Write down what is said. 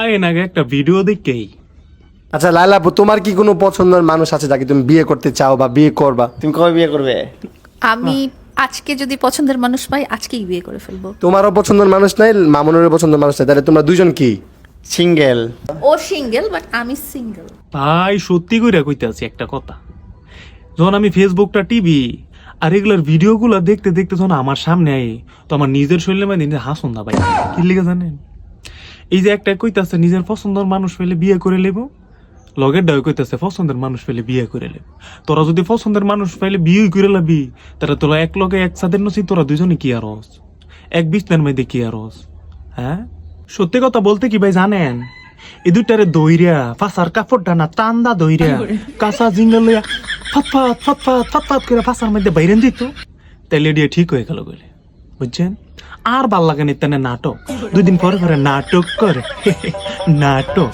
আগে নাগে একটা ভিডিও দেখেই আচ্ছা লাইলা আপু, তোমার কি কোনো পছন্দের মানুষ আছে যাকে তুমি বিয়ে করতে চাও বা বিয়ে করবা? তুমি কবে বিয়ে করবে? আমি আজকে যদি পছন্দের মানুষ পাই আজকেই বিয়ে করে ফেলবো। তোমারও পছন্দের মানুষ নাই, মামুনেরও পছন্দের মানুষ নাই, তাহলে তোমরা দুইজন কি? সিঙ্গেল। ও সিঙ্গেল, বাট আমি সিঙ্গেল। ভাই সত্যি কইরা কইতে আছি একটা কথা, যখন আমি ফেসবুকটা টিভি আর এগুলার ভিডিওগুলো দেখতে দেখতে যখন আমার সামনে আই, তো আমার নিজের শরীরে মানে নিজে হাসুন না ভাই। কি লিখে জানেন? এই যে একটা কইতাছে নিজের পছন্দের মানুষ পেলে বিয়ে করে নেব, লগের ডাই কইতাছে পছন্দের মানুষ পেলে বিয়ে করে নেব। তোরা যদি পছন্দের মানুষ পাইলে বিয়ে করে লাবি, তাহলে তোরা এক লগে এক সাদের নসি, তোরা দুজনে কি আর হস? এক বিছনার মধ্যে কি আর হস? হ্যাঁ, সত্যি কথা বলতে কি ভাই জানেন, এই দুইটারে দইরা ফাঁসার কাপড়টা না টান্দা দইরা কাঁচা জিঙ্গল লইয়া ফটফট ফটফট ফটফট করে ফাঁসার মধ্যে বাইরেন দিত, তাইলে দিয়ে ঠিক হয়ে গেল বলে, বুঝছেন? আর ভাল লাগে না নাটক, 2 দিন পরে পরে নাটক করে নাটক।